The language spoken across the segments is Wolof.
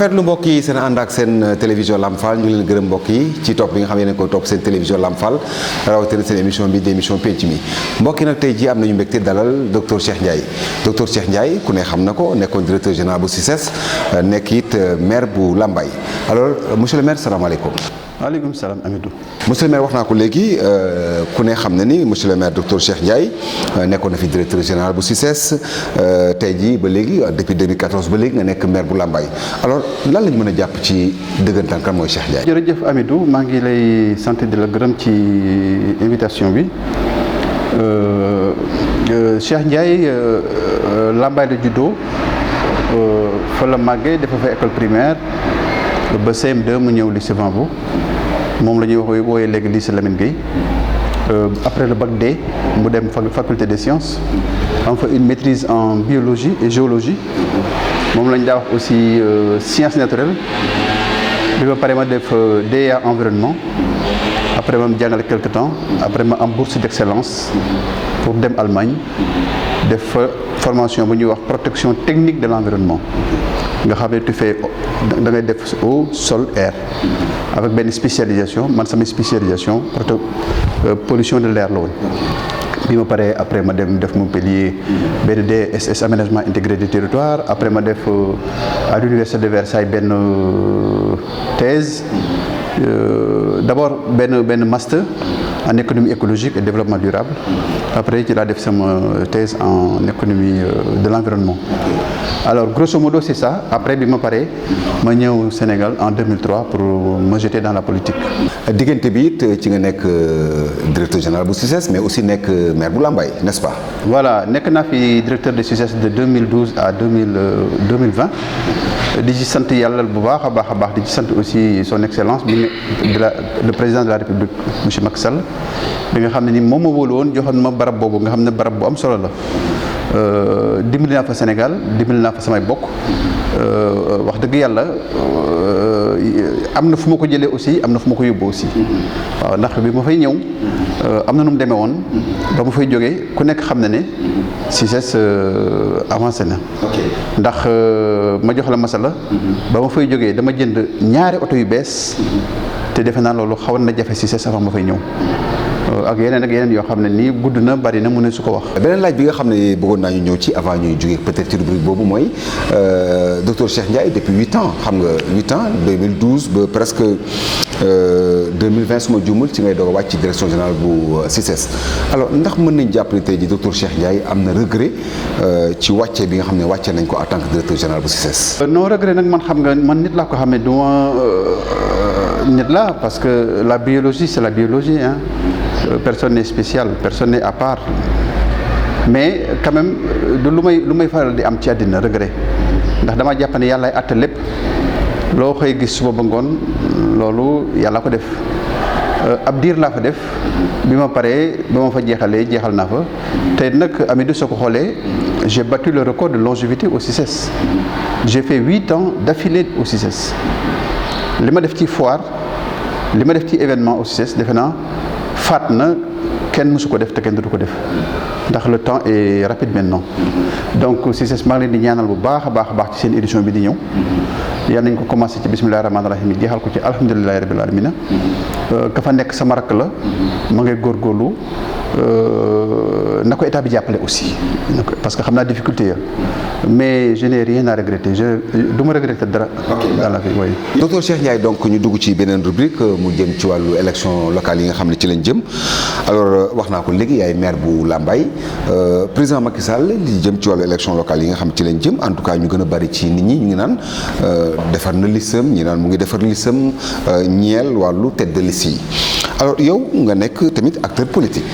rafetlu mbokk yi seen ànd ak seen télévision Lamp Fall ñu ngi leen gërëm mbokk yi ci topp bi nga xam ne ko topp seen télévision Lamp Fall rawatina seen émission bi di émission penc mi mbokk yi nag tey jii am nañu mbégte dalal docteur Cheikh Ndiaye docteur Cheikh Ndiaye ku ne xam na ko nekkoon directeur général bu CICES nekk it maire bu Lambaye alors monsieur le maire salaamaaleykum. waaleykum salaam Amidou. monsieur le maire wax naa ko léegi ku ne xam na ni monsieur le maire docteur Cheikh Ndiaye nekkoon na fi directeur général bu CICES tey jii ba léegi depuis 2014 ba léegi nga nekk maire bu Lambaye alors lan la ñu mën a jàpp ci dëggantaan kan mooy Cheikh Ndiaye. jërëjëf Amidou maa ngi lay sant di la gërëm ci invitation bi Cheikh Ndiaye Lambaye la juddoo fa la màggee dafa fa école primaire ba CM2 mu ñëw lycée Vanvo moom la ñuy wooyee léegi lycée Lamine Gueye après le bac D mu dem faculté des sciences am fa une maîtrise en biologie et géologie moom la ñu daa wax aussi sciences naturelles bi ba pare ma def DEA environnement après ma jàngale quelque temps après ma am bourse d'excellence pour dem Allemagne def fa formation bu ñuy wax protection technique de l'environnement nga xam ne tu fais da ngay def eau sol air avec benn spécialisation man sama spécialisation pollution de l'air la woon bi ma paree après ma dem def Montpellier benn DSS aménagement intégré du territoire après ma def à l'université de Versailles benn thèse d'abord benn master en économie écologique et développement durable après ci laa def sama thèse en économie de l'environnement alors grosso modo c'est ça après bi ma paree ma ñëw Sénégal en 2003 pour me jeter dans la politique. diggante bi it ci nga nekk directeur général bu CICES mais aussi nekk maire bu Lambaye n'est-ce pas. voilà nekk naa fi directeur de CICES de 2012 à 2020 di ci sant yàlla bu baax a baax di ci sant aussi son excellence bi le président de la République monsieur Macky Sall bi nga xam ne ni moom ma wóolu woon joxoon ma barab boobu nga xam ne barab bu am solo la. dimbali naa fa Sénégal dimbali naa fa samay bokk wax dëgg yàlla am na fu ma ko jëlee aussi am na fu ma ko yóbbu aussi waaw ndax bi ma fay ñëw am na nu mu demee woon ba ma fay jógee ku nekk xam na ne CICES avancé na ndax ma jox la masala ba ma fay jógee dama jënd ñaari oto yu bees te defe naa loolu xawoon na jafe CICES avant ma fay ñëw ak yeneen yoo xam ne nii gudd na bari na mu ne su ko wax. beneen laaj bi nga xam ne bëggoon naa ñu ñëw ci avant ñuy jógee peut-être ci rubrique boobu mooy docteur Cheikh Ndiaye depuis 8 ans xam nga 8 ans 2012 ba presque 2020 su ma juumul ci ngay doog a wàcc ci direction générale bu CICES alors ndax mën nañ jàpp ne tey ji docteur Cheikh Ndiaye am na regret ci wàcce bi nga xam ne wàcce nañ ko en tant que directeur général bu CICES. non regret nag man xam nga man nit laa ko xam ne du ma nit la parce que la biologie c'est la biologie hein. Personne n'est spécial personne n'est à part mais quand même du lu may faral di am ci àddina regret ndax dama jàpp ne yàllaay àtte lépp loo xëy gis suba ba ngoon loolu yàlla ko def ab diir laa fa def bi ma paree ba ma fa jeexal naa fa te nag Amidou soo ko xoolee j'ai battu le record de longévité au CICES j'ai fait 8 ans d'affilée au CICES li ma def ci foire li ma def ci événement au CICES defe naa faat na kenn mësu ko def te kenn du ko def ndax le temps est rapide maintenant donc CICES maa ngi leen di ñaanal bu baax a baax ci seen édition bi di ñëw yal nañ ko commencé ci bismillahi rahmaani rahim yi jeexal ko ci alhamdulilahi rabbil alamina ka fa nekk sama rakk la ma ngay góorgóorlu na ko état bi jàppale aussi parce que xam naa difficulté ya mais je n'ai rien à regretter du ma regretter dara dans la vie oui. docteur Cheikh Ndiaye donc ñu dugg ci beneen rubrique mu jëm ci wàllu élection locale yi nga xam ne ci lañ jëm alors wax naa ko léegi yaay maire bu Lambaye président Macky Sall li jëm ci wàllu élection locale yi nga xam ne ci lañ jëm en tout cas ñu gën a bari ci nit ñi ñu ngi naan defar na listam ñi naan mu ngi defar listam ñeel wàllu tête de liste yi alors yow nga nekk tamit acteur politique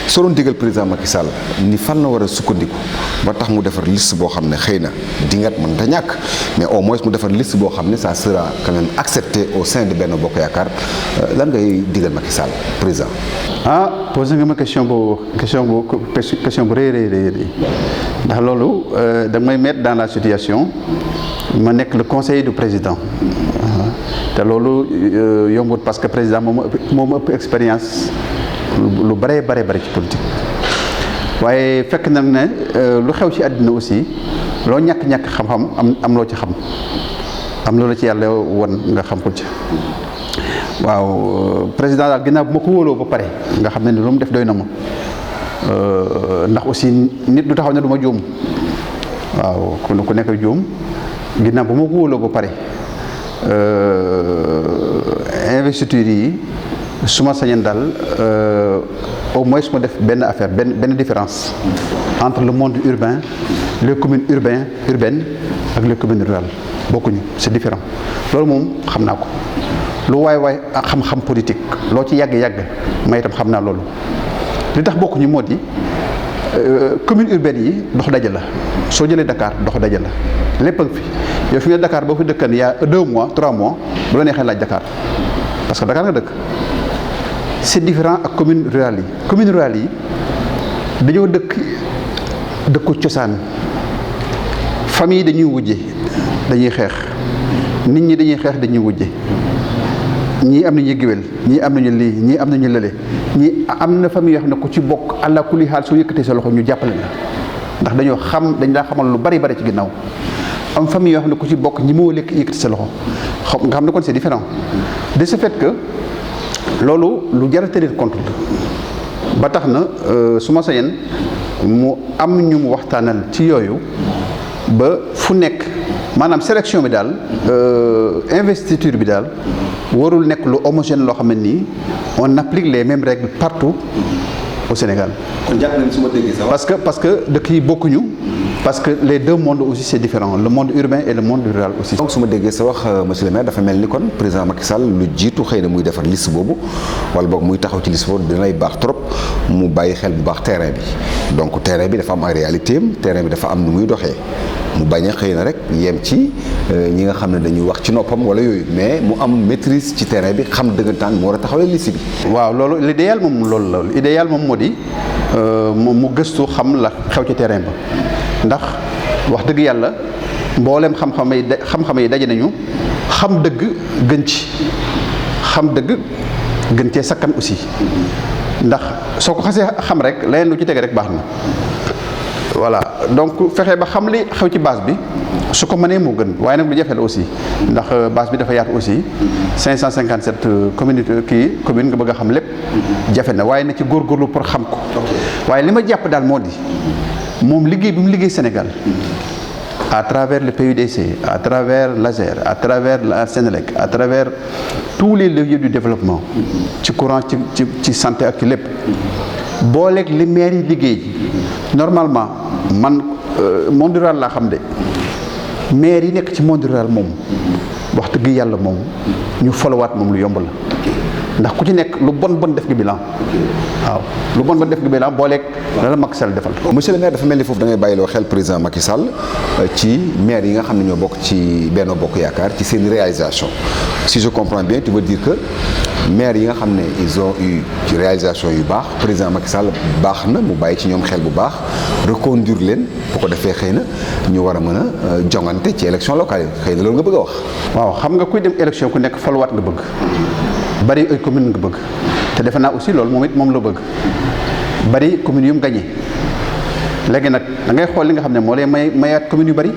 soo doon digal président Macky Sall ni fan la war a sukkandiku ba tax mu defar liste boo xam ne xëy na dingat mën ta ñàkk mais au moins mu defar liste boo xam ne ça sera quand même accepté au sein de Benno Bokk Yaakaar lan ngay digal Macky Sall président. posé nga ma question bu rëy ndax loolu da may mettre dans la situation ma nekk le conseiller du président te loolu yombut parce que président moo ma ëpp expérience. lu bare ci politique waaye fekk nag ne lu xew ci àddina aussi loo ñàkk xam-xam am loo ci xam am loolu ci yàlla won nga xam ko ci waaw président daal ginnaaw bu ma ko wóoloo ba pare nga xam ne lu mu def doy na ma ndax aussi nit du taxaw ne du ma juum waaw ku nekk juum ginnaaw bu ma ko wóoloo ba pare investiture yi su ma sañoon daal au moins ma def benn affaire benn différence entre le monde urbain les communes urbaines ak les communes rurales bokkuñu c'est différent loolu moom xam naa ko lu waay xam-xam politique loo ci yàgg may itam xam naa loolu li tax bokkuñu moo di commune urbaine yi dox daje la soo jëlee Dakar dox daje la lépp a ngi fi yow fi nga Dakar boo fi dëkkan y a 2 mois 3 mois bu la neexee laaj Dakar parce que Dakar nga dëkk c'est différent ak commune rurale yi dañoo dëkku cosaan famille dañuy wujje dañuy xeex nit ñi dañuy xeex dañuy wujje ñii am nañu géwél ñii am nañu lii ñii am nañu lële ñii am na famille yoo xam ne ku ci bokk àlla kulli xaal soo yëkkatee sa loxo ñu jàppale la ndax dañ daa xamal lu bari ci ginnaaw am famille yoo xam ne ku ci bokk ñi moo lekk yëkkati sa loxo nga xam ne kon c'est différent de ce fait que loolu lu jar a tenir compte ba tax na su ma sañoon mu am ñu mu waxtaanal ci yooyu ba fu nekk maanaam sélection bi daal investiture bi daal warul nekk lu homogène loo xam ne nii on applique les mêmes règles partout au Sénégal. kon jàpp nañu su ma déggee sax parce que dëkk yi bokkuñu parce que les deux mondes aussi c'est différent le monde urbain et le monde rural aussi. donc su ma déggee sa wax monsieur le maire dafa mel ni kon président Macky Sall lu jiitu xëy na muy defar liste boobu wala boog muy taxaw ci liste boobu dinay baax trop mu bàyyi xel bu baax terrain bi donc terrain bi dafa am ay réalité am terrain bi dafa am nu muy doxee mu bañ a xëy na rek yem ci ñi nga xam ne dañuy wax ci noppam wala yooyu mais mu am maîtrise ci terrain bi xam dëggantaan mu war a taxawee liste bi. waaw loolu l'idéal moom loolu la l'idéal moom moo di mu gëstu xam la xew ci terrain ba ndax wax dëgg yàlla mboolem xam-xam yi daje nañu xam dëgg gën ci xam dëgg gën cee sakkan aussi ndax soo ko xasee xam rek leneen lu ci tege rek baax na. voilà donc fexe ba xam li xew ci base bi su ko mënee moo gën waaye nag lu jafe la aussi ndax base bi dafa yaatu aussi 557 commune nga bëgg a xam lépp jafe na waaye na ci góorgóorlu pour xam ko waaye li ma jàpp daal moo di moom liggéey bi mu liggéey Sénégal à travers le PUDC à travers l'ASER à travers la Sénélec à travers tous les leviers du développement ci courant ci santé ak ci lépp booleeg li maire yi liggéey normalement man monde rural laa xam de maire yi nekk ci monde rural moom wax dëgg yàlla moom ñu folowaat moom lu yomb la ndax ku ci nekk lu bon def nga bilan waaw lu bon def nga bilan booleeg la Macky Sall defal. monsieur le maire dafa mel ni foofu da ngay bàyyiloo xel président Macky Sall ci maire yi nga xam ne ñoo bokk ci Benno Bokk Yaakaar ci seen réalisation si je comprends bien tu veux dire que maire yi nga xam ne ils ont eu ci réalisation yu baax président Macky Sall baax na mu bàyyi ci ñoom xel bu baax reconduire leen bu ko defee xëy na ñu war a mën a jongante ci élection locale yi xëy na loolu nga bëgg a wax. waaw xam nga kuy dem élection ku nekk faluwaat nga bëgg bari ay commune nga bëgg te defe naa aussi loolu moom la bëgg bari commune yu mu gagné léegi nag da ngay xool li nga xam ne moo lay mayaat commune yu bari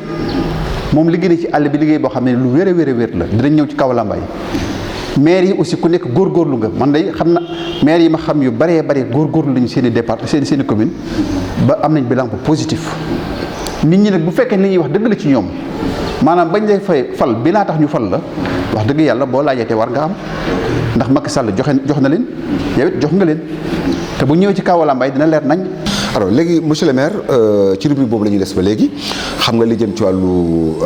moom liggéey na ci àll bi liggéey boo xam ne lu wér a wér la dinañ ñëw ci kaw Lambaye maire yi aussi ku nekk góorgóorlu nga man day xam na maire yi ma xam yu bëree bëri góorgóorlu lañu seen i départ seen i commune ba am nañ bilan bu positif nit ñi nag bu fekkee li ñuy wax dëgg la ci ñoom maanaam bañ lay fal bilan tax ñu fal la wax dëgg yàlla boo laajatee war nga am ndax Macky Sall jox na leen yow it jox nga leen te bu ñëwee ci kaw Lambaye dina leer nañ. alors léegi monsieur le maire ci rubrique boobu la ñuy des ba léegi xam nga li jëm ci wàllu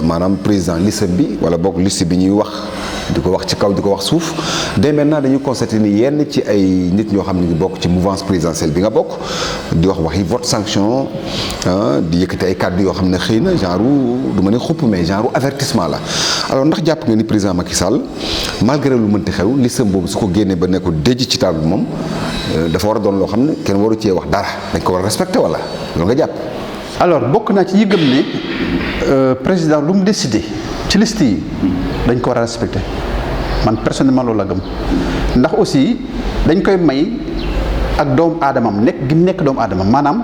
maanaam président liste bi wala boog liste bi ñuy wax di ko wax ci kaw di ko wax suuf dès maintenant dañu constaté ni yenn ci ay nit ñoo xam ne ngi bokk ci mouvance présidentielle bi nga bokk di wax waxi vote sanction di yëkkati ay kàddu yoo xam ne xëy na genre du ma ne xupp mais genre avertissement la alors ndax jàpp nga ni président Macky Sall malgré lu mënti xew listam boobu su ko génnee ba ne ko déj ci table moom dafa war a doon loo xam ne kenn waru cee wax dara dañ ko war a respecté wala loolu nga jàpp. alors bokk naa ci ñi gëm ne président lu mu décidé ci liste yi dañ ko war a respecté man personnellement loolu la gëm ndax aussi dañ koy may ak doomu aadamam nekk gi mu nekk doomu aadamam maanaam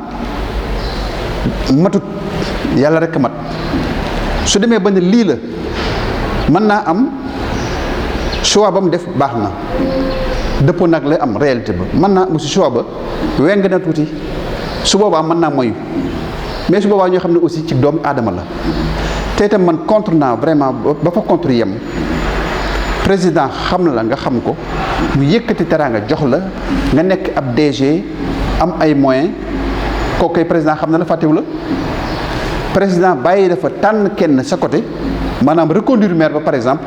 matut yàlla rek mat su demee ba ne lii la mën naa am choix ba mu def baax na dëppoo nag la am réalité ba, mën naa am aussi choix ba weng na tuuti, su boobaa mën naa moyu, mais su boobaa ñoo xam ne aussi ci doomu aadama la. te itam man contre naa vraiment ba fa contre yem, président xam la nga xam ko, mu yëkkati teraanga jox la nga nekk ab DG am ay moyens, kooku kay président xam na la fàttewu la. président bàyyi dafa tànn kenn sa côté, maanaam reconduire maire ba par exemple,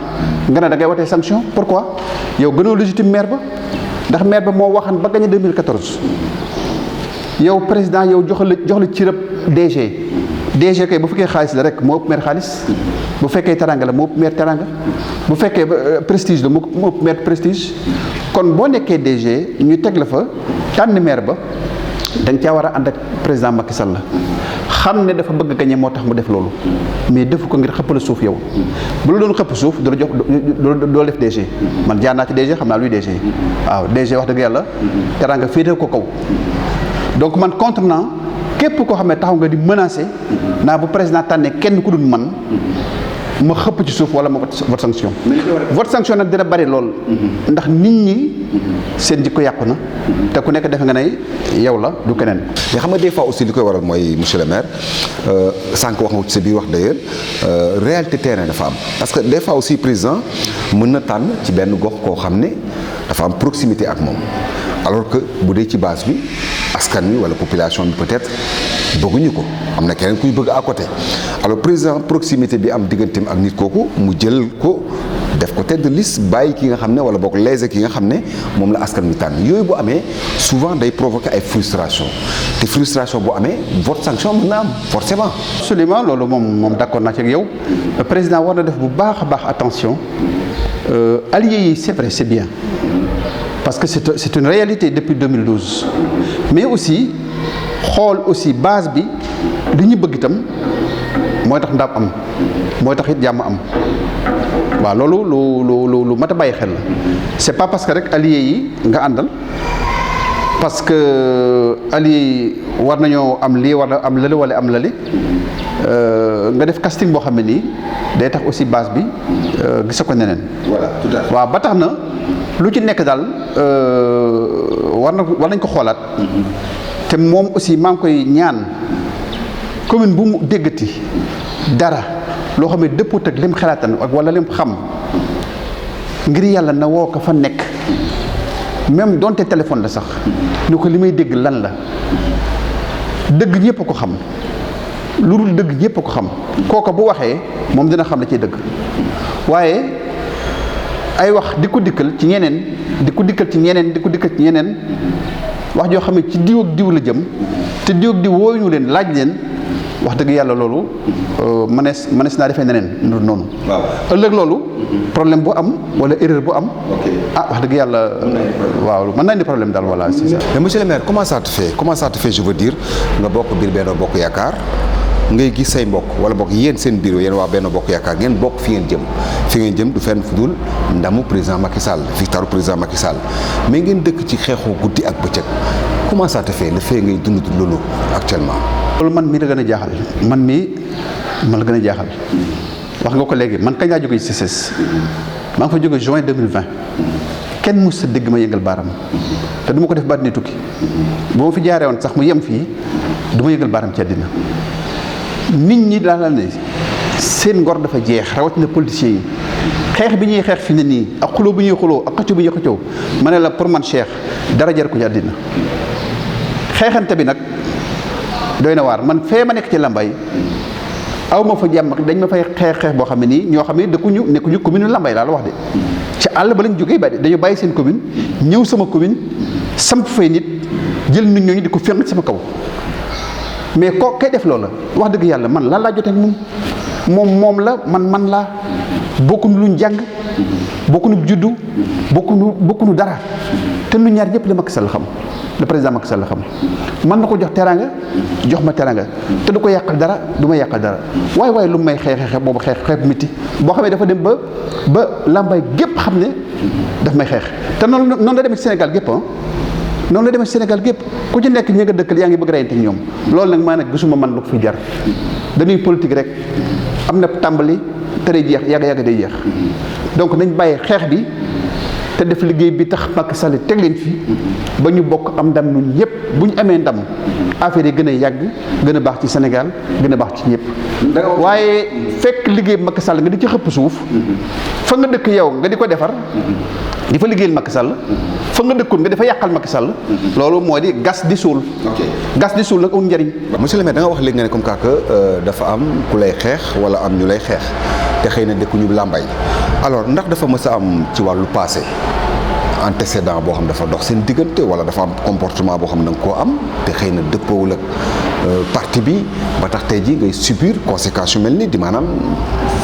nga ne da ngay watee sanction. Pourquoi? yow gënoo légitime maire ba, ndax maire ba moo waxan ba gagné 2014. yow président yow jox la ci rëb DG kay bu fekkee xaalis la rek moo ëpp maire xaalis, bu fekkee teranga la moo ëpp maire teranga, bu fekkee prestige la moo ëpp maire prestige. kon boo nekkee DG ñu teg la fa tànn maire ba, da nga caa war a ànd ak président Macky Sall la, xam ne dafa bëgg gañe moo tax mu def loolu, mais defu ko ngir xëppala suuf. yow bu la doon xëpp suuf du la jox doo def DG. man jaar naa ci DG, xam naa luy DG. waaw DG wax dëgg yàlla teranga féete ko kaw. donc man contre naa képp koo xam ne taxaw nga di menacer naa bu président tànnee kenn ku dul man ma xëpp ci suuf wala ma vote sanction. vote sanction nag dina bari lool, ndax nit ñi seen jikko yàqu na te ku nekk defe nga ne yow la du keneen. mais xam nga des fois aussi li koy waral mooy monsieur le maire sànq wax nga ci sa biir wax d'ailleurs réalité terrain dafa am, parce que des fois aussi président mën na tànn ci benn gox koo xam ne dafa am proximité ak moom, alors que bu dee ci base bi askan wi wala population bi peut-être bëgguñu ko, am na keneen kuy bëgg à côté. alors président proximité bi am digganteem ak nit kooku mu jël ko def ko tête de liste, bàyyi ki nga xam ne wala boog léser ki nga xam ne moom la askan wi tànn. yooyu bu amee souvent day provoquer ay frustration, te frustration bu amee vote sanction mën na am forcément. absolument, loolu moom d'accord naa ci ak yow. président war na def bu baax a baax attention. alliés yi c'est vrai, c'est bien, parce que c'est une réalité depuis 2012, mais aussi xool aussi base bi li ñu bëgg itam mooy tax ndam am, mooy tax it jàmm am. waaw loolu lu mat a bàyyi xel la. c'est pas parce que rek alliés yi nga àndal, parce que alliés yi war nañoo am lii war na am lële wala am lële, nga def casting boo xam ne nii day tax aussi base bi gisa ko neneen. voilà tout à fait. waaw ba tax na lu ci nekk daal war nañ ko xoolaat. te moom aussi maa ngi koy ñaan commune bu mu déggati dara loo xam ne dëpput ak lim xalaatan ak wala lim xam, ngir yàlla na woo ko fa nekk, même donte téléphone la sax, ni ko li may dégg lan la. dëgg ñëpp a ko xam, lu dul dëgg ñëpp a ko xam. kooka bu waxee moom dina xam la ciy dëgg, waaye ay wax di ko dikkal ci ñeneen di ko dikkal ci ñeneen wax joo xam ne ci diw ak diw la jëm, te diw ak diw wooyu ñu leen laaj leen, wax dëgg yàlla loolu mënees naa defee neneen noonu. waaw ëllëg loolu problème bu am wala erreur bu am. wax dëgg yàlla waaw mën naa indi problème daal. voilà c'est ça. mais monsieur le maire comment ça te fait je veux dire nga bokk biir Benno Bokk Yaakaar, ngay gis say mbokk wala bokk yéen seen bureau yéen waa Benno Bokk Yaakaar ngeen bokk fi ngeen jëm du fenn fu dul ndamu président Macky Sall, victoire président Macky Sall, mais ngeen dëkk ci xeexoo guddi ak bëccëg. comment ça te fait le fait ngay dund loolu actuellement. loolu man mii la gën a jaaxal, man la gën a jaaxal. wax nga ko léegi, man kañ laa jógee ci CCS. maa ngi fa jógee juin 2020. kenn mës sa dégg ma yëngal baaram, te du ma ko def ba àddina tukki. bu ma fi jaaree woon sax mu yem fii du ma yëngal baaram ci àddina. nit ñi daal ne seen ngor dafa jeex, rawatina politiciens yi. xeex bi ñuy xeex fi ne nii ak xuloo bi ñuy xuloo ak xëccoo bi ñuy xëccoo, ma ne la pour man Cheikh dara jar ko ci àddina. xeexante bi nag doy na waar. man fee ma nekk ci Lambaye aw ma fa jàmm, dañ ma fay xeex boo xam ne nii ñoo xam ne nekkuñu commune Lambaye laa la wax de, ci àll ba lañ jógee dañu bàyyi seen commune ñëw sama commune samp fay nit, jël nit ñooñu di ko fénq sama kaw. mais koo kay def loola wax dëgg yàlla man lan laa jotee ak moom la man laa bokkuñu luñ jàng, bokkuñu juddu, bokkuñu dara, te nu ñaar ñëpp la Macky Sall xam, le président Macky Sall xam. man na ko jox teraanga, jox ma teraanga, te du ko yàqal dara, du ma yàqal dara. waaye lu may xeex boobu xeex métti boo xamee dafa dem ba Lambaye gépp xam ne daf may xeex. te noonu la demee ci Sénégal gépp noonu la demee ci Sénégal gépp ku ci nekk ñi nga dëkkal yaa ngi bëgg reyante ak ñoom. loolu nag maa nag gisuma man lu ko fi jar, dañuy politique rek am na tàmbali te day jeex yàgg day jeex donc nañ bàyyi xeex bi te def liggéey bi tax Macky Sall teg leen fi ba ñu bokk am ndam ñun ñëpp bu ñu amee ndam affaire yi gën a yàgg gën a baax ci Sénégal gën a baax ci ñëpp. waaye fekk liggéey Macky Sall nga di ci xëpp suuf fa nga dëkk yow nga di ko defar di fa liggéeyal Macky Sall fa nga dëkkoon nga di fa yàqal Macky Sall loolu moo di gas di suul. gas di suul nag amul njëriñ. monsieur le maire da nga wax léegi nga ne comme que dafa am ku lay xeex wala am ñu lay xeex te xëy na dëkkuñu Lambaye alors ndax dafa mës a am ci wàllu passé antécédent boo xam dafa dox seen diggante wala dafa am comportement boo xam da nga koo am te xëy na dëppoowul ak parti bi ba tax tey ji ngay subir conséquences yu mel ni di maanaam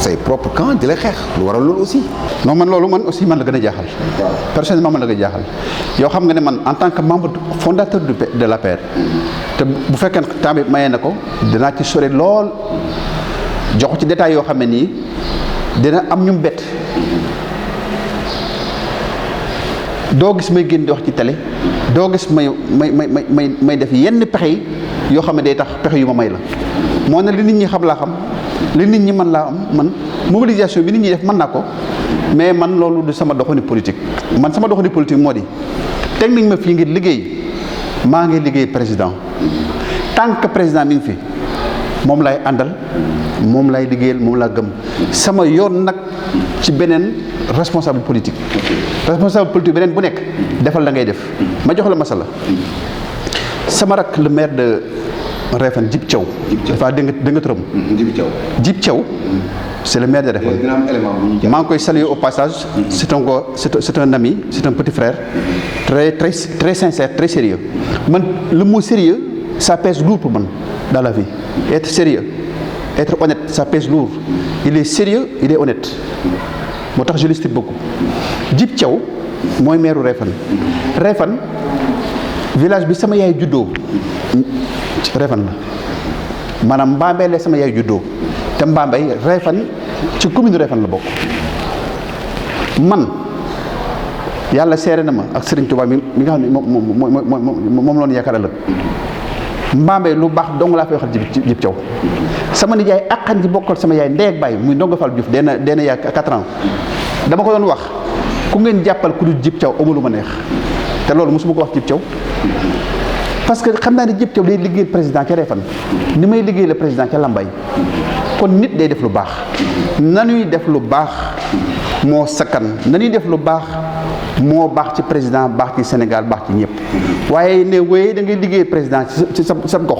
say propre camp di lay xeex lu waral loolu aussi. non man loolu man aussi man la gën a jaaxal. personnellement man la gën a jaaxal yow xam nga ne man en tant que membre fondateur de l'APR te bu fekkee temps bi mayee na ko dinaa ci sori lool jox ci détails yoo xam ne nii dina am ñu bett. doo gis may génn di wax ci télé doo gis may def yenn pexe yi yoo xam ne day tax pexe yu ma may la moo ne li nit ñi xam laa xam li nit ñi mën laa am man mobilisation bi nit ñi def mën naa ko mais man loolu du sama doxalin politique man sama doxalin politique moo di teg nañ ma fii ngir liggéey maa ngi liggéey président tant que président mi ngi fi moom lay àndal moom lay liggéeyal moom laa gëm sama yoon nag ci beneen responsable politique beneen bu nekk defal la ngay def ma jox la masala sama rak le maire de Réfane Djib Thiaw dafa dégg nga turam Djib Thiaw c'est le maire de Réfane maa ngi koy saluer au passage c'est un ami c'est un petit frère très sincère très sérieux man le mot sérieux ça pèse lourd pour man dans la vie être sérieux être honnête ça pèse lourd il est sérieux il est honnête moo tax je l'estime beaucoup Djib Thiaw mooy maire Réfane village bi sama yaay juddoo Réfane la maanaam Mbambey la sama yaay juddoo te Mbambey Réfane ci commune Réfane la bokk man yàlla seere na ma ak Serigne Touba mi nga xam ne moom loonu yaakaar ëllëg Mbambey lu baax dong laa fay waxal Djib Thiaw sama nijaay akkan ji bokkal sama yaay ndey ak baay muy Ndongo Fall Diouf dee na yaa 4 ans dama ko doon wax ku ngeen jàppal ku dul Djib Thiaw amul lu ma neex te loolu mosuma ko wax Djib Thiaw parce que xam naa ne Djib Thiaw day liggéey président ca Réfane ni may liggéey le président ca Lambaye kon nit day def lu baax nanuy def lu baax moo sakkan nanuy def lu baax moo baax ci président baax ci Sénégal baax ci ñëpp waaye ne wéy da ngay liggéey président ci sa gox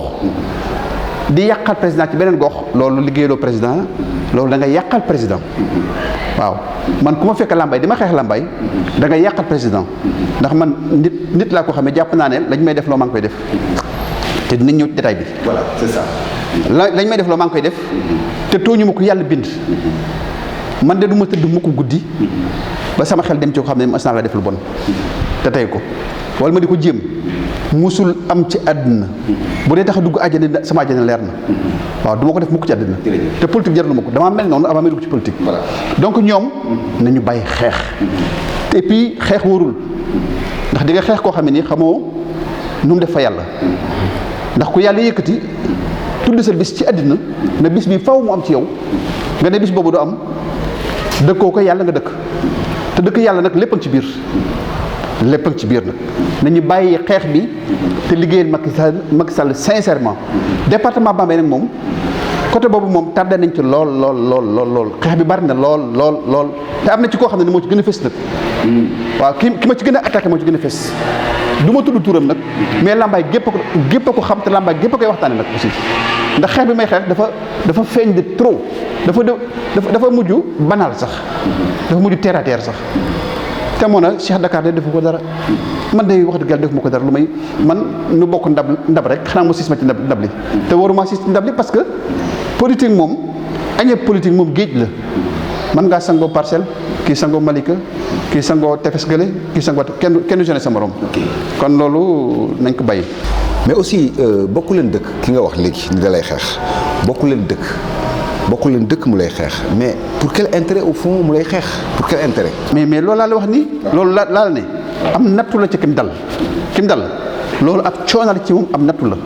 di yàqal président ci beneen gox loolu liggéeyaloo président loolu da nga yàqal président waaw man ku ma fekk Lambaye dama xeex Lambaye da nga yàqal président ndax man nit laa ko xamee jàpp naa ne lañ may def loo maa ngi koy def te dinañ ñëw ci détail bi. voilà c'est ça. lañ may def loo maa ngi koy def te tooñu ma ko yàlla bind man de du ma tëdd mu ko guddi ba sama xel dem ci ko xam ne mas naa la def lu bon te tey ko wala ma di ko jéem musul am ci àdduna bu dee tax a dugg àjjana sama àjjana leer na waaw du ma ko def mukk ci àdduna te politique jarul ma ko damaa mel noonu avant may dugg ci politique. voilà donc ñoom nañu bàyyi xeex et puis xeex wóorul ndax di nga xeex koo xam ne nii xamoo nu mu def fa yàlla ndax ku yàlla yëkkati tudd sa bis ci àddina na bis bi faw mu am ci yow nga ne bis boobu du am dëkkoo ko yàlla nga dëkk te dëkk yàlla nag lépp a ci biir lépp a ci biir nag nañu bàyyi xeex bi te liggéeyal Macky Sall sincèrement département Bambey nag moom côté boobu moom tardé nañ ci lool xeex bi bari na lool te am na ci koo xam ne moo ci gën a fës nag waaw ki ma ci gën a attaqué moo ci gën a fës du ma tudd turam nag mais Lambaye gépp a ko xam te Lambaye gépp a koy waxtaane nag aussi ndax xeex bi may xeex dafa feeñ de trop dafa mujj banal sax dafa mujj terre à terre sax te moo na Cheikh Dakar de defu ko dara man day wax dëgg yàlla defu ma ko dara lu may man nu bokk ndab rek xanaa mu sis ma ci ndab li te waruma sis ci ndab li parce que politique moom añee politique moom géej la mën ngaa sangoo Parcelles kii sangoo Malika kii sangoo Tefes Gële kii sangoo kenn jone sa morom kon loolu nañ ko bàyyi. mais aussi bokku leen dëkk ki nga wax léegi ni da lay xeex bokku leen dëkk mu lay xeex mais pour quel intérêt au fond mu lay xeex pour quel intérêt. mais loolu laa la wax nii. loolu laa la ne am nattu la ci kim dal loolu ab coono la ci moom am nattu la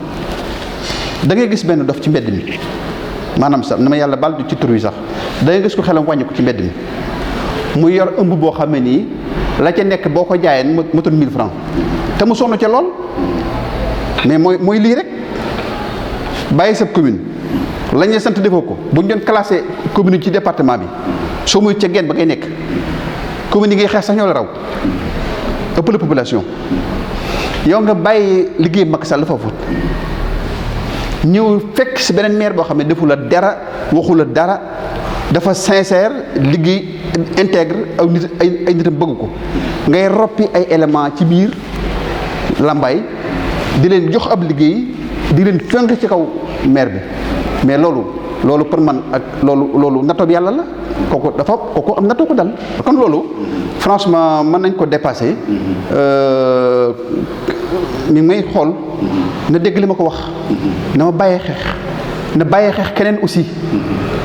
da ngay gis benn dof ci mbedd mi maanaam sax na ma yàlla baal du ci tur wi sax da nga gis ko xelam wàññi ko ci mbedd mi mu yor ëmb boo xam ne nii la ca nekk boo ko jaayee matul 1000 francs te mu sonn ca lool mais mooy lii rek bàyyi sa commune lañ la sant defoo ko bu ñu doon classé commune ci département bi soo muy ca genn ba ngay nekk commune yi ngay xeex sax ñoo la raw ëpp la population yow nga bàyyi liggéey Macky Sall foofu ñëw fekk si beneen maire boo xam ne defu la dara waxu la dara dafa sincère liggéey intègre aw nit ay nitam bëgg ko ngay roppi ay éléments ci biir Lambaye di leen jox ab liggéey di leen fenk ci kaw maire bi mais loolu pour man ak loolu natoob yàlla la kooku am natoo ko dal kon loolu franchement mën nañ ko dépasser mi may xool na dégg li ma ko wax na ma bàyyee xeex keneen aussi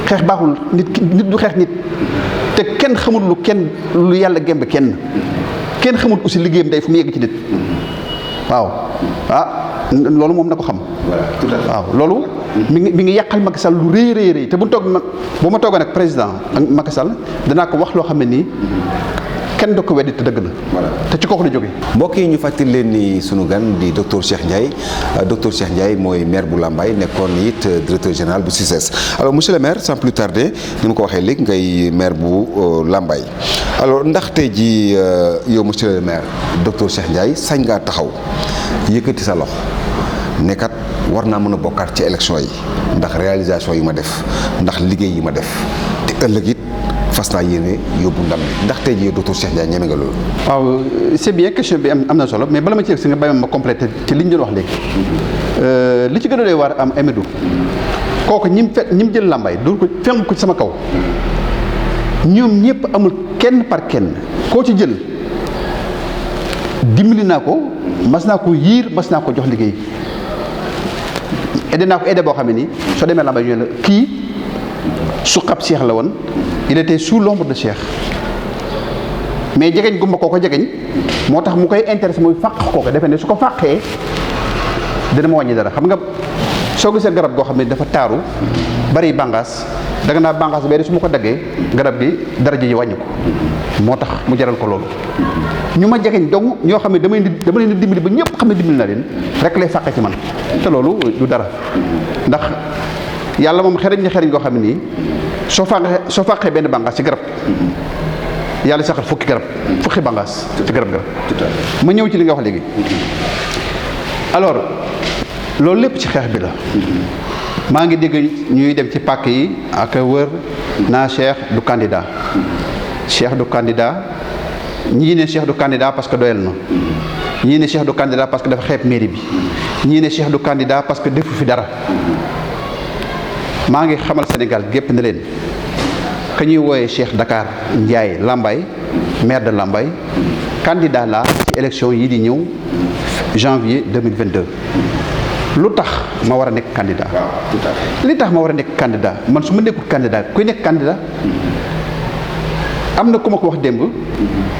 xeex baaxul nit du xeex nit te kenn xamul lu yàlla gemb kenn xamul aussi liggéeyam day fu mu yegg ci nit waaw loolu moom na ko xam waaw loolu mi ngi yàqal Macky Sall lu rëy te bu ma toogee nag président ak Macky Sall danaa ko wax loo xam ne nii kenn da ko weddi te dëgg la te ci kooku la jógee. mbokk yi ñu fàttali leen ni sunu gan di docteur Cheikh Ndiaye mooy maire bu Lambaye nekkoon it directeur général bu CICES. alors monsieur le maire sans plus tarder ni ma ko waxee léegi ngay maire bu Lambaye alors ndax tey ji yow monsieur le maire docteur Cheikh Ndiaye sañ ngaa taxaw yëkkati sa loxo nekkat war naa mën a bokkaat ci élection yi ndax réalisation yi ma def ndax liggéey yi ma def te ëllëg it fas naa yéene yóbbu ndam li ndax tey jii docteur Cheikh Ndiaye ñeme nga loolu. waaw c'est bien question bi am na solo mais bala ma ci yegg si nga bàyyi ma complété ci li ñu doon wax léegi li ci gën a doy waar am Amadou kooku ñi mu jël Lambaye dul ko fenk ko ci sama kaw ñoom ñëpp amul kenn par kenn koo ci jël dimbali naa ko mas naa ko yiir mas naa ko jox liggéey aidé naa ko aidé boo xam ne nii soo demee Lambaye ñu ne la kii su xab Cheikh la woon il était sous l'ombre de Cheikh mais jegeñ gumba koo ko jegeñ moo tax mu koy intéressé muy fàq kooku defe ne su ko fàqee dina ma wàññi dara xam nga soo gisee garab goo xam ne dafa taaru bari bàngaas danga naa bàngaas bee su ma ko daggee garab gi dara ji wàññi ko moo tax mu jaral ko loolu ñu ma jegeñ donc ñoo xam ne dama leen di dimbali ba ñëpp xam ne dimbali na leen rek lay fàqe ci man te loolu du dara ndax yàlla moom xereñ goo xam ne nii soo fàqee benn bàngaas ci garab yàlla saxal fukki bàngaas ci garab ma ñëw ci li nga wax léegi alors loolu lépp ci xeex bi la maa ngi dégg ñuy dem ci pàkk yi ak wër naa Cheikh du candidat ñii ne Cheikh du candidat parce que doyal na ñii ne Cheikh du candidat parce que dafa xeeb mairie bi ñii ne Cheikh du candidat parce que defu fi dara maa ngi xamal Sénégal gépp ne leen ka ñuy wooyee Cheikh Dakar Ndiaye Lambaye maire de Lambaye candidat la ci élection yi di ñëw janvier 2022 lu tax ma war a nekk candidat li tax ma war a nekk candidat man su ma nekkul candidat kuy nekk candidat am na ku ma ko wax démb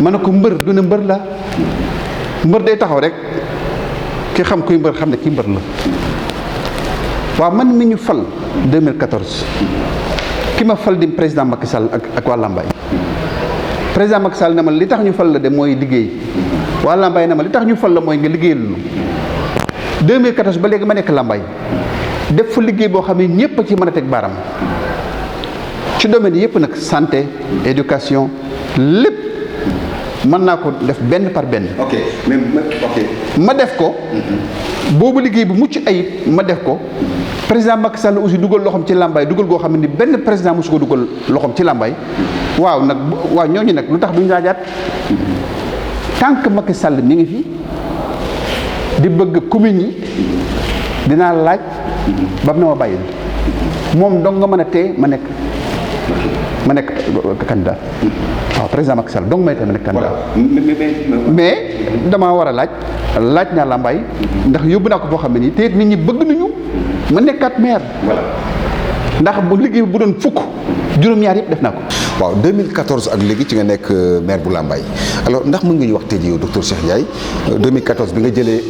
ma ne ko mbër du ne mbër la mbër day taxaw rek ki xam kuy mbër xam ne kii mbër la waaw man mi ñu fal 2014 ki ma fal di président Macky Sall ak waa Lambaye président Macky Sall ne ma li tax ñu fal la de mooy liggéey waa Lambaye ne ma li tax ñu fal la mooy nga liggéeyal lu 2014 ba léegi ma nekk Lambaye def fa liggéey boo xam ne ñëpp a ci mën a teg baaram ci domaine yëpp nag santé éducation lépp mën naa ko def benn par benn. ok ma def ko. boobu liggéey bu mucc ayib ma def ko président Macky Sall aussi dugal loxoom ci Lambaye dugal goo xam ne ni benn président mosu ko dugal loxoom ci Lambaye waaw nag waaw ñooñu nag lu tax duñu laajaat tant que Macky Sall mi ngi fi di bëgg commune yi dinaa laaj ba mu ne ma bàyyil moom dong nga mën a tee ma nekk candidat waaw président Macky Sall dong may tee ma nekk candidat mais damaa war a laaj naa Lambaye ndax yóbbu naa ko foo xam ne nii te nit ñi bëgg nañu ma nekkaat maire ndax bu liggéey bu doon fukk juróom-ñaar yëpp def naa ko. waaw 2014 ak léegi ci nga nekk maire bu Lambaye alors ndax mën nga ñu wax tey jii yow docteur Cheikh Ndiaye 2014 bi nga jëlee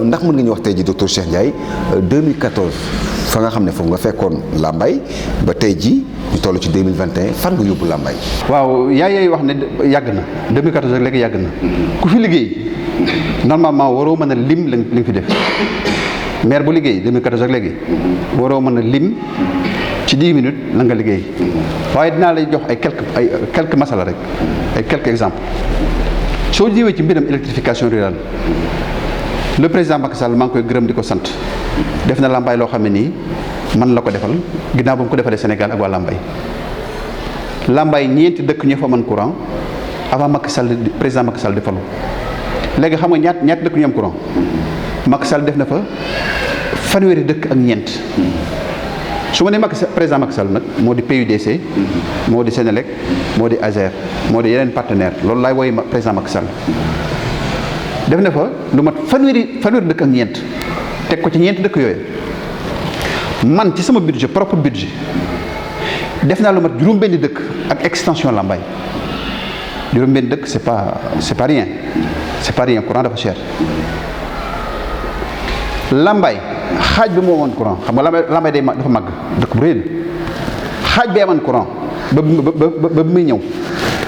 ndax mën nga ñu wax tey jii docteur Cheikh Ndiaye 2014 fa nga xam ne foofu nga fekkoon Lambaye ba tey jii ñu toll ci 2021 fan nga yóbbu Lambaye. waaw yaay wax ne yàgg na 2014 ak léegi yàgg na ku fi liggéey normalement waroo mën a lim li nga fi def maire bu liggéey 2014 ak léegi waroo mën a lim ci 10 minutes la nga liggéey waaye dinaa lay jox ay quelques masala rek ay quelques exemples soo jiwee ci mbiram électrification rurale le président Macky Sall maa ngi koy gërëm di ko sant def na Lambaye loo xam ne nii man la ko defal ginnaaw ba mu ko defalee Sénégal ak waa Lambaye ñeenti dëkk ñoo fa mën courant avant Macky Sall président Macky Sall di falu léegi xam nga ñaat dëkk ñu am courant Macky Sall def na fa fanweeri dëkk ak ñeent su ma nee président Macky Sall nag moo di PUDC moo di Sénélec moo di ASER moo di yeneen partenaire loolu laay wooyu président Macky Sall def na fa lu mat fanweeri dëkk ak ñeent teg ko ci ñeenti dëkk yooyu man ci sama budget propre budget def naa lu mat juróom-benni dëkk ak extension Lambaye juróom-benni dëkk c'est pas rien courant dafa cher Lambaye xaaj bi moo amoon courant xam nga Lambaye dafa màgg dëkk bu rëy xaaj bi amoon courant ba bi muy ñëw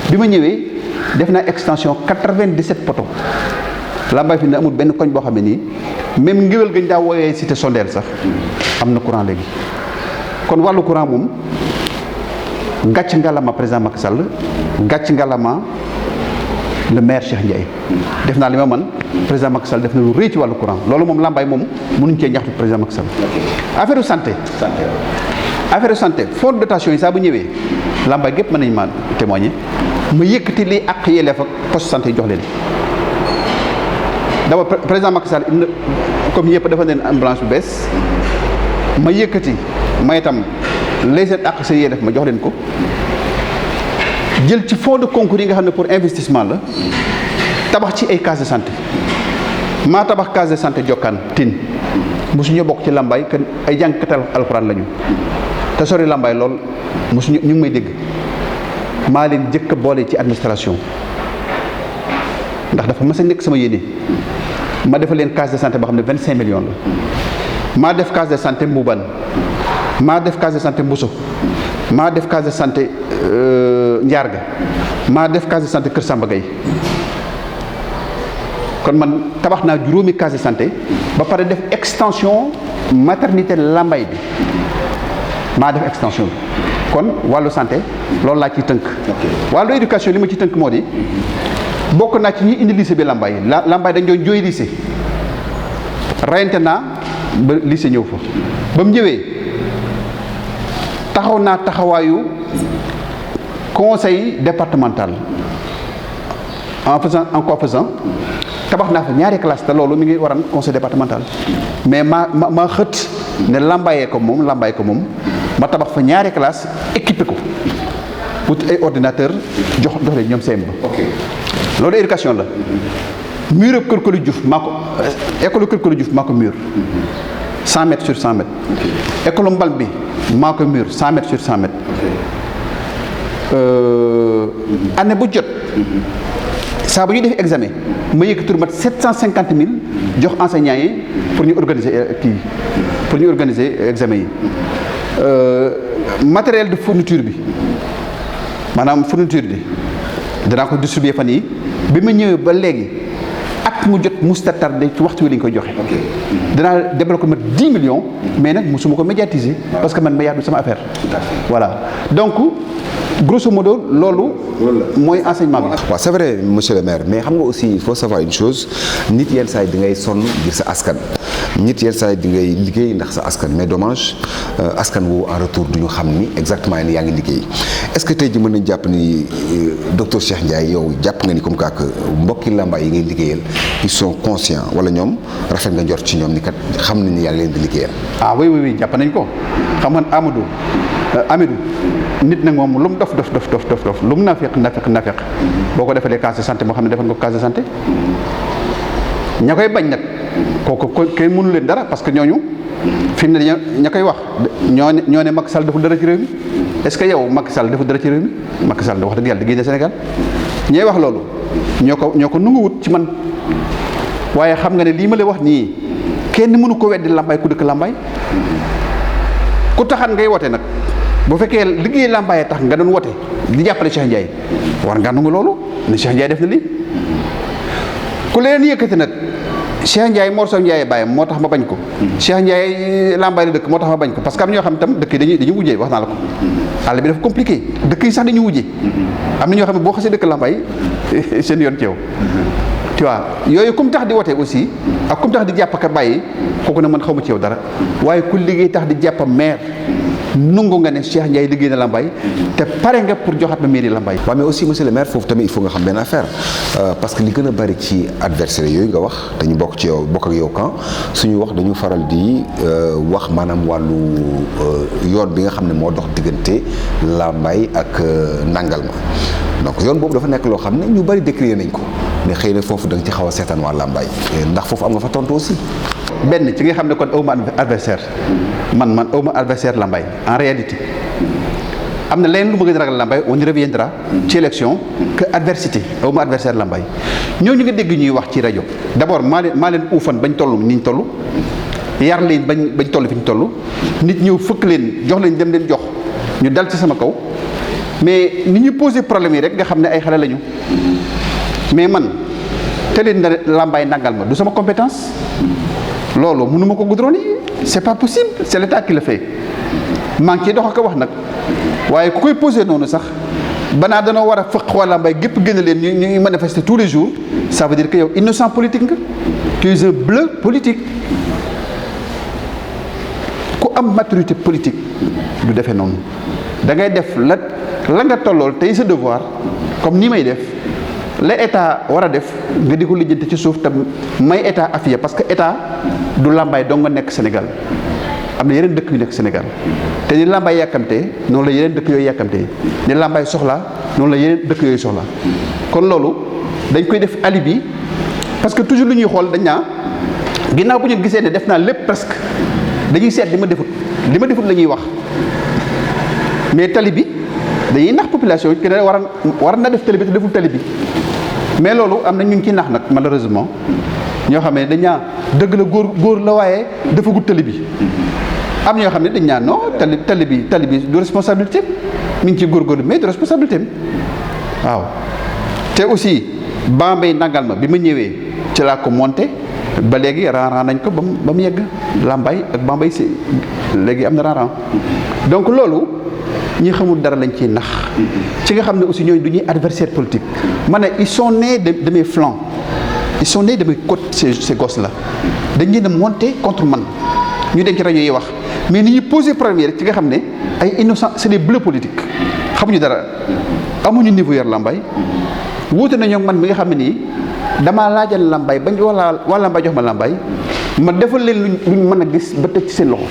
bi ma ñëwee def naa extension 97 poteaux Lambaye fi ne amul benn koñ boo xam ne nii même ngéwél gañ daa wooyee cité sondeel sax am na courant léegi kon wàllu courant moom gàcc ngalama président Macky Sall gàcc ngalama le maire Cheikh Ndiaye def naa li ma man président Macky Sall def na lu rëy ci wàllu courant loolu moom Lambaye moom mënuñ cee ñaxtu président Macky Sall affaire santé fonds de dotation yi saa bu ñëwee Lambaye gépp mën nañu ma témoigner ma yëkkati li ak yelleef ak poste santé yi jox leen d'abord président Macky Sall comme yëpp dafa leen ambulance bu bees ma yëkkati ma itam les seen ak seen yelleef ma jox leen ko jël ci fonds de concours yi nga xam ne pour investissement la tabax ci ay case de santé maa tabax case de santé Jokkaan Tine mosuñu bokk ci Lambaye que ay jàngkatal alxuraan lañu te sori Lambaye lool mosuñu ñu ngi may dégg maa leen jëkk a boole ci administration ndax dafa mas a nekk sama yéene ma defal leen case de santé boo xam ne 25 millions la maa def case de santé Mboubane maa def case de santé Mbousso maa def case de santé Ndiarga maa def case de santé Kër Samba Gueye kon man tabax naa juróomi case de santé ba pare def extension maternité Lambaye bi maa def extension bi kon wàllu santé loolu laa ciy tënk wàllu éducation li ma ci tënk moo di bokk naa ci ñi indi lycée bi Lambaye Lambaye dañ doon jooy lycée reyante naa ba lycée ñëw fa ba mu ñëwee taxaw naa taxawaayu conseil départemental en quoi faisant tabax naa fa ñaari classe te loolu mi ngi waran conseil départemental mais ma xët ne Lambaye ko moom ma tabax fa ñaari classe équipé ko wut ay ordinateur jox leen ñoom seen ba loolu éducation la mur Kër Koli Diouf maa ko école Kër Koli Diouf maa ko mur 100 mètres sur 100 mètres école mbal bi maa ko mur 100 mètres sur 100 mètres année bu jot saa bu ñuy def examen ma yëkk tur mat 750 000 jox enseignants yi pour ñu organiser examen yi matériel de fourniture bi maanaam fourniture bi danaa ko distribuer fan yi bi ma ñëwee ba léegi at mu jot musta tardé ci waxtu wi lañ koy joxe danaa débloqué mat 10 millions mais nag musuma ko médiatiser parce que man média du sama affaire voilà donc grosso modo loolu mooy enseignement bi. waaw c'est vrai monsieur le maire mais xam nga aussi il faut savoir une chose nit yenn saa yi di ngay sonn ngir sa askan nit yenn saa yi di ngay liggéey ndax sa askan mais dommage askan woowu en retour du ñu xam ni exactement ni yaa ngi liggéey est-ce que tey ji mën nañ jàpp ni docteur Cheikh Ndiaye yow jàpp nga ni comme que mbokki Lambaye yi ngay liggéeyal ils sont conscients wala ñoom rafet nga njort ci ñoom ni kat xam nañ ni yaa ngi leen di liggéeyal. ah oui jàpp nañ ko xam nga Amidou nit nag moom lu mu dof lu mu nafeq boo ko defalee case de santé moo xam ne defal nga ko case de santé ña koy bañ nag kooku kenn mënu leen dara parce que ñooñu fi mu ne ña koy wax ñoo ne Macky Sall deful dara ci réew mi est-ce que yow Macky Sall dafa dara ci réew mi Macky Sall wax dëgg yàlla liggéey na Sénégal ñooy wax loolu ñoo ko nanguwut ci man waaye xam nga ne lii ma lay wax nii kenn mënu ko weddi Lambaye ku dëkk Lambaye ku taxan ngay wote nag bu fekkee liggéey Lambaye tax nga doon wote di jàppale Cheikh Ndiaye war ngaa nangu loolu ne Cheikh Ndiaye def na lii ku leen yëkkati nag Cheikh Ndiaye Mor Sow Ndiaye bàyyam moo tax ma bañ ko Cheikh Ndiaye Lambaye la dëkk moo tax ma bañ ko parce que am na ñoo xam tam dëkk yi dañuy wujjee wax naa la ko àll bi dafa compliqué dëkk yi sax dañuy wujjee am na ñoo xam ne boo xasee dëkk Lambaye seen yoon ci yow tu vois yooyu comme tax di wote aussi ak comme tax di jàpp ka bàyyi kooku ne man xaw ma ci yow dara waaye ku liggéey tax di jàpp maire nungu nga ne Cheikh Ndiaye liggéey na Lambaye te pare nga pour joxaat ma mairie Lambaye. waaw mais aussi monsieur le maire foofu tamit il faut nga xam benn affaire parce que li gën a bari ci adversaire yooyu nga wax te ñu bokk ak yow camp suñu wax dañu faral di wax maanaam wàllu yoon bi nga xam ne moo dox diggante Lambaye ak Nangalma donc yoon boobu dafa nekk loo xam ne ñu bari décrier nañ ko mais xëy na foofu da nga ci xaw a seetaan waa Lambaye ndax foofu am nga fa tontu aussi. benn ci nga xam ne kon awma adversaire man awma adversaire Lambaye en réalité am na leneen lu ma gën a ragal Lambaye on y reviendra ci élection que adversité awma adversaire Lambaye ñooñu nga dégg ñuy wax ci rajo d'abord maa leen uufan bañ toll ni ñu toll yar leen bañ toll fi ñu toll nit ñëw fëkk leen jox leen dem leen jox ñu dal ci sama kaw mais ni ñu posé problème yi rek nga xam ne ay xale lañu mais man te leen na Lambaye Nangalma du sama compétence loolu mënuma ko goudronner c'est pas possible c'est l'État qui le fait maa ngi ciy dox ak wax nag waaye ku koy posé noonu sax banaa danoo war a fëq waa Lambaye gépp gën a leen ñuy manifester tous les jours ça veut dire que yow innocent politique nga tu es un bleu politique ku am maturité politique du defee noonu da ngay def la nga tollool tey sa devoir comme ni may def la état war a def nga di ko lijjanti ci suuf tam may état affilié parce que état du Lambaye dong nga nekk Sénégal am na yeneen dëkk yu nekk Sénégal te ni Lambaye yàkkamtee noonu la yeneen dëkk yooyu yàkkamtee ni Lambaye soxla noonu la yeneen dëkk yooyu soxla kon loolu dañ koy def alibi parce que toujours lu ñuy xool dañ naa ginnaaw bu ñu gisee ne def naa lépp presque dañuy seet li ma defut la ñuy wax mais tali bi dañuy nax population yi que ne war na def tali bi te deful tali bi mais loolu am na ñu ngi ciy nax nag malheureusement ñoo xam ne dañ naa dëgg la góor la waaye defagut tali bi am ñoo xam ne dañ naa non tali bi du responsabilité mi ngi ci góorgóorlu mais du responsabilité waaw te aussi Bambey Nangalma bi ma ñëwee ci laa ko monté ba léegi ran nañ ko ba mu yegg Lambaye ak Bambey si léegi am na ran donc loolu ñi xamul dara lañ ciy nax ci nga xam ne aussi ñooñu du ñuy adversaire politique ma ne ils sont nés de mes flancs ils sont nés de mes côtes ces gosses là dañ leen a monté contre man ñu dem ci rajo yi wax mais ni ñuy posé problème yi rek ci nga xam ne ay innocents c'est des bleus politiques xamuñu dara amuñu niveau yor Lambaye wuute nañoo man mi nga xam ne nii damaa laajal Lambaye bañ waa Lambaye jox ma Lambaye ma defal leen luñ mën a gis ba teg ci seen loxo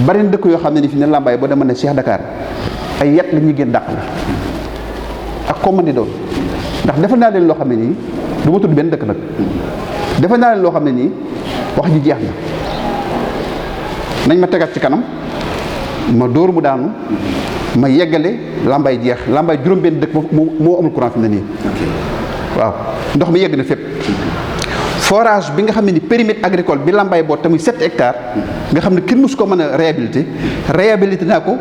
bari na dëkk yoo xam ne ni fi ne Lambaye boo demoon ne Cheikh Dakar ay yat la ñuy gën dàq la ak commande doon ndax defal naa leen loo xam ne nii du ma tudd benn dëkk nag defal naa leen loo xam ne nii wax ji jeex na nañ ma tegaat ci kanam ma dóor mu daanu ma yeggale Lambaye jeex Lambaye juróom-benn dëkk moo amul courant fi mu ne nii waaw ndox mi yegg na fépp forage bi nga xam ne ni périmètre agricole bi Lambaye boo tamit 7 hectares nga xam ne kenn mësu ko mën a réhabilité naa ko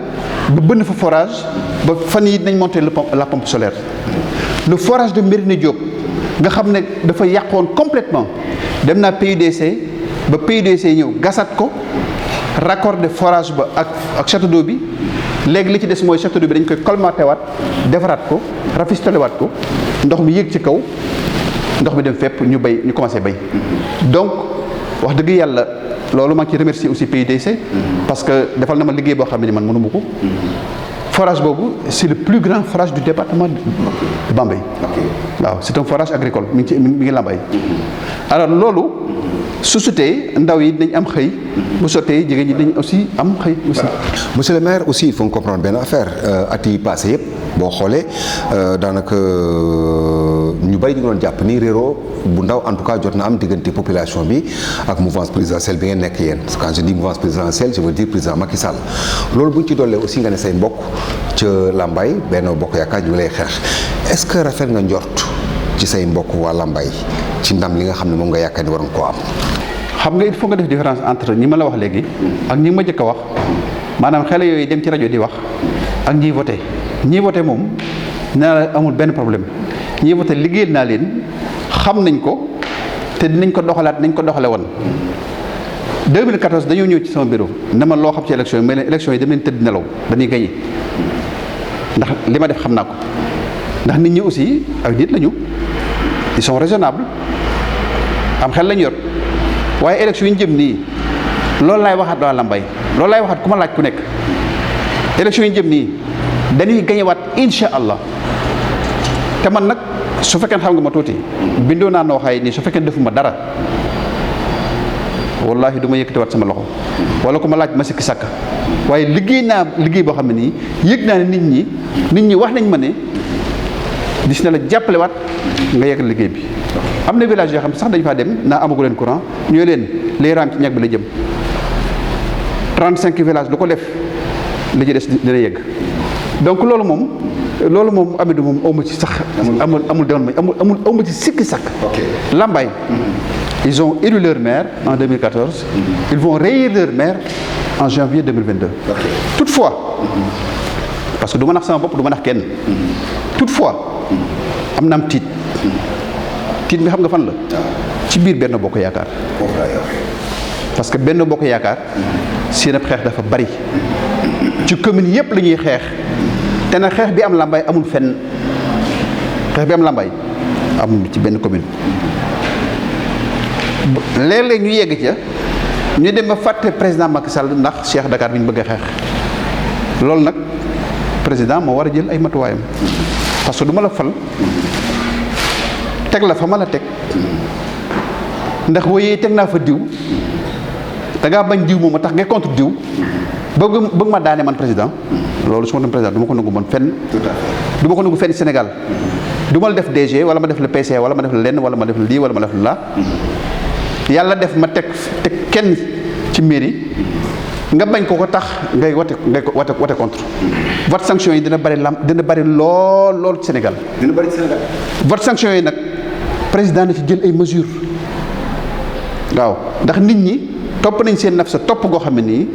ba bënn fa forage ba fan yi nañ monter la pompe solaire le forage de Mérina Diop nga xam ne dafa yàqoon complètement dem naa PUDC ba PUDC ñëw gasat ko raccordé forage ba ak château d'eau bi léegi li ci des mooy château d'eau bi dañ koy colmaté waat defaraat ko rafistolé waat ko ndox mi yéeg ci kaw ndox mi dem fépp ñu commencé bay donc wax dëgg yàlla loolu maa ngi ci remercier aussi PUDC parce que defal na ma liggéey boo xam ne ni man mënuma ko forage boobu c'est le plus grand forage du département de Bambey waaw c'est un forage agricole mi ngi Lambaye alors loolu su sotee ndaw yi dinañ am xëy bu sottee jigéen ñi dañ aussi am xëy aussi. monsieur le maire aussi il faut nga comprendre benn affaire at yi passé yëpp boo xoolee daanaka ñu bari ñu ngi doon jàpp ni réeroo bu ndaw en tout cas jot na am diggante population bi ak mouvance présidentielle bi ngeen nekk yéen quand je dis mouvance présidentielle je veux dire président Macky Sall loolu bu ñu ci dollee aussi nga ne say mbokk ca Lambaye Benno Bokk Yaakaar ñu lay xeex est-ce que rafet nga njort ci say mbokk waa Lambaye ci ndam li nga xam ne moom nga yaakaar ni war nga koo am. xam nga il faut nga def différence entre ñi ma la wax léegi ak ñi ma jëkk a wax maanaam xale yooyu dem ci rajo di wax ak ñiy voté moom naa la amul benn problème ñiy voté liggéeyal naa leen xam nañ ko te dinañ ko doxalaat nañ ko doxale woon 2014 dañoo ñëw ci sama bureau ne ma loo xam ci élection yi may leen élection yi dem leen tëdd nelaw dañuy gagné ndax li ma def xam naa ko ndax nit ñi aussi ak nit lañu ils sont raisonnables am xel lañu yor waaye élection yi ñu jëm nii loolu laay waxaat waa Lambaye loolu laay waxaat ku ma laaj ku nekk élection yi ñu jëm nii dañuy gañewaat incha allah te man nag su fekkee xam nga ma tuuti bindoo naa noo xaay nii su fekkee defuma dara wallahi du ma yëkkatiwaat sama loxo wala ku ma laaj ma sikki sàkk waaye liggéey naa liggéey boo xam ne nii yëg naa ne nit ñi wax nañ ma ne gis na la jàppalewaat nga yegg liggéey bi. am na village yoo xam ne sax dañu faa dem naa amagu leen courant ñoo leen lay raam ci ñag bi la jëm 35 villages lu ko def li ci des dina yegg donc loolu moom Amidou moom aw ma ci sax. amul demoon ma aw ma ci sikki sàkk. Lambaye. Ils ont élu leur maire en 2014. Ils vont réélire leur maire en janvier 2022. Toutefois, parce que du ma nax sama bopp du ma nax kenn. Toutefois am na am tiit bi xam nga fan la. ci biir Benno Bokk Yaakaar. parce que Benno Bokk Yaakaar seen ab xeex dafa bari ci commune yépp la ñuy xeex te nag xeex bi am Lambaye amul fenn xeex bi am Lambaye amul ci benn commune. léeg-léeg ñu yegg ca ñu dem ba fàtte président Macky Sall ndax Cheikh Dakar bi ñu bëgg a xeex loolu nag président moo war a jël ay matuwaayam parce que du ma la fal teg la fa ma la teg ndax wooyee teg naa fa diw da ngaa bañ diw moom a tax nga contre diw bëgg ma daane man président loolu su ma doon président du ma ko nangu man fenn. du ma ko nangu fenn Sénégal du ma la def DG wala ma def le PCA wala ma def la lenn wala ma def lii wala ma def la yàlla def ma teg kenn ci mairie nga bañ ko tax ngay wote contre vote sanction yi dina bari lool ci Sénégal. dina bari ci Sénégal. vote sanction yi nag président na ci jël ay mesures waaw ndax nit ñi topp nañ seen naf sa topp goo xam ne nii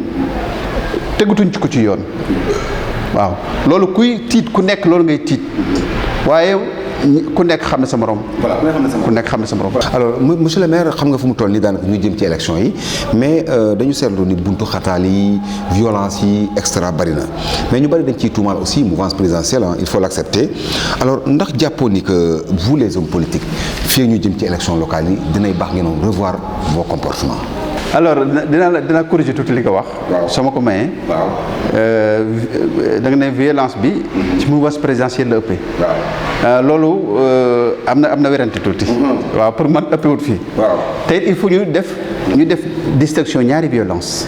tegutuñ ci ko ci yoon waaw loolu kuy tiit ku nekk loolu ngay tiit waaye. ku nekk xam ne sa morom. voilà ku nekk xam ne sa morom. alors monsieur le maire xam nga fu mu toll nii daanaka ñu jëm ci élection yi mais dañu seetlu ni buntu xataal yi violence yi extra bari na mais ñu bari dañ ciy tuumaal aussi mouvance présidentielle il faut l'accepter alors ndax jàppoo ni que vous les hommes politiques fii ñu jëm ci élection locale yi dinay baax ngeen revoir vos comportements. alors dinaa corriger tuuti li nga wax. waaw soo ma ko mayee. waaw. da nga ne violence bi. ci mouvance présidentielle la ëppee. waaw. loolu am na werante tuuti. waaw pour man ëppewut fii. waaw te il faut ñu def distinction ñaari violence.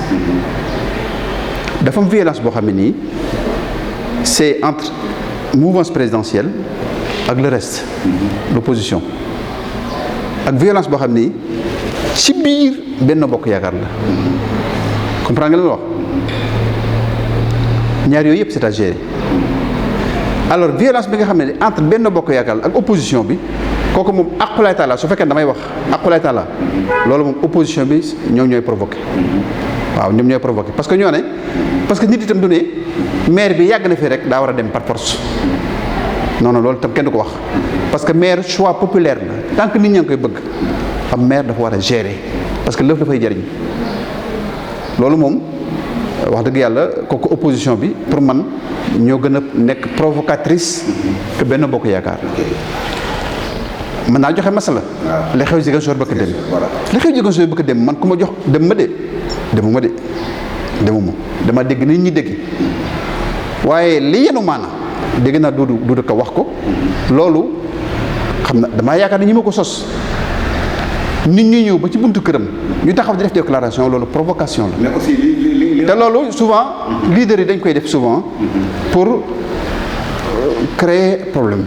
dafa am violence boo xam ne nii c'est entre mouvance présidentielle ak le reste. l'opposition ak violence boo xam ni ci biir Benno Bokk Yaakaar la. comprendre nga li ma wax ñaar yooyu yëpp c'est à gérer. alors violence bi nga xam ne entre Benno Bokk Yaakaar ak opposition bi kooku moom aqulaay taala su fekkee damay wax aqulaay taala loolu moom opposition bi ñoom ñooy provoqué. waaw ñoom ñooy provoqué parce que nit itam du ne maire bi yàgg na fi rek daa war a dem par force non loolu itam kenn du ko wax parce que maire choix populaire la tant que nit ñaa ngi koy bëgg am maire dafa war a gérer parce que lëf dafay jariñ loolu moom wax dëgg yàlla kooku opposition bi pour man ñoo gën a nekk provocatrice que Benno Bokk Yaakaar. mën naa joxe masala li xew Ziguinchor bëgg dem li xew Ziguinchor bëgg dem man ku ma jox demuma dama dégg nit ñi dégg waaye li yenu maana dégg naa duudu ko wax ko loolu xam na damaa yaakaar ne ñi ma ko sos nit ñi ñëw ba ci buntu këram ñu taxaw di def déclaration loolu provocation la. mais aussi te loolu souvent leader yi dañ koy def souvent pour créer problème.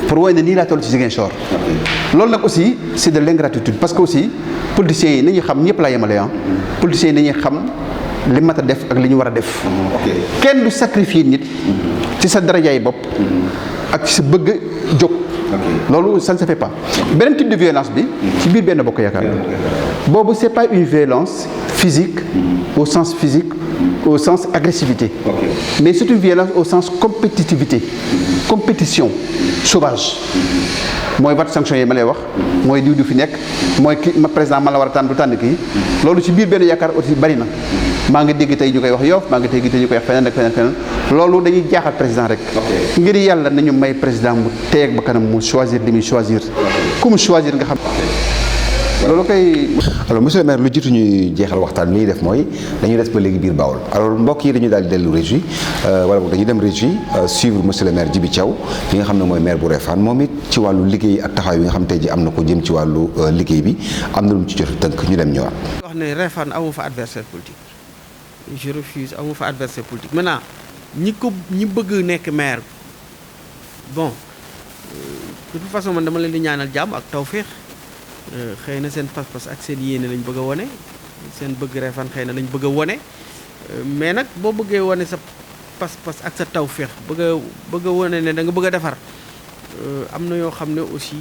pour wane ne nii laa toll ci Ziguinchor. loolu nag aussi c'est de l'ingratitude parce que aussi politiciens yi nañu xam ñëpp laa yemale politiciens yi nañuy xam li mat a def ak li ñu war a def. kenn du sacrifier nit ci sa darajaay bopp ak ci sa bëgg jóg. loolu ça ne se fait pas. beneen type de violence bi ci biir benn bokk yaakaar boobu c'est pas une violence physique au sens physique au sens agressivité mais c'est une violence au sens compétitivité compétition sauvage mooy vote sanction yi ma lay wax mooy diw du fi nekk mooy ki ma président ma la war a tànn du tànn kii loolu ci biir benn yaakaar aussi bari na maa ngi dégg tey ñu koy wax Yoff maa ngi dégg tey ñu koy wax feneen ak feneen loolu dañuy jaaxal président rek ngir yàlla nañu may président mu teeg ba kanam mu choisir li muy choisir ku mu choisir nga xam loolu koy. alors monsieur le maire lu jiitu ñuy jeexal waxtaan li ñuy def mooy dañuy des ba léegi biir Bawol alors mbokk yi dañu daal di dellu régie wala boog dañuy dem régie suivre monsieur le maire Djibi Thiaw fi nga xam ne mooy maire bu Réfane moom it ci wàllu liggéey ak taxawaay yi nga xam tey ji am na ko jëm ci wàllu liggéey bi am na lu mu ci jot a tënk ñu dem ñëwaat. wax ne Réfane amu fa adversaire politique je refuse amu fa adversaire politique maintenant ñi bëgg nekk maire bon de toute façon man dama leen di ñaanal jàmm ak tawféex. xëy na seen pas-pas ak seen yéene lañ bëgg a wone seen bëgg Réfane xëy na lañ bëgg a wone mais nag boo bëggee wone sa pas-pas ak sa tawféex bëgg a wone ne da nga bëgg a defar am na yoo xam ne aussi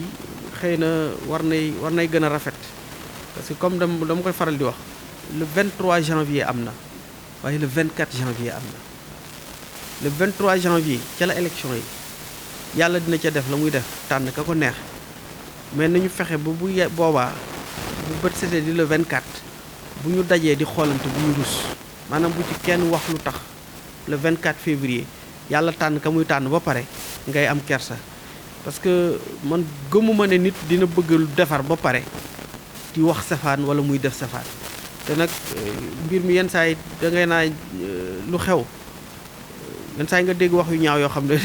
xëy na war nay gën a rafet parce que comme dama koy faral di wax le 23 janvier am na waaye le 24 janvier am na le 23 janvier ca la élection yi yàlla dina ca def la muy def tànn ka ko neex mais nañu fexe ba bu boobaa bu bët setee di le 24 bu ñu dajee di xoolante bu ñu rus maanaam bu ci kenn wax lu tax le 24 février yàlla tànn ka muy tànn ba pare ngay am kersa parce que man gëmuma ne nit dina bëgg lu defar ba pare di wax safaan wala muy def safaan te nag mbir mi yenn saa yi da ngay naa lu xew yenn saa yi nga dégg wax yu ñaaw yoo xam ne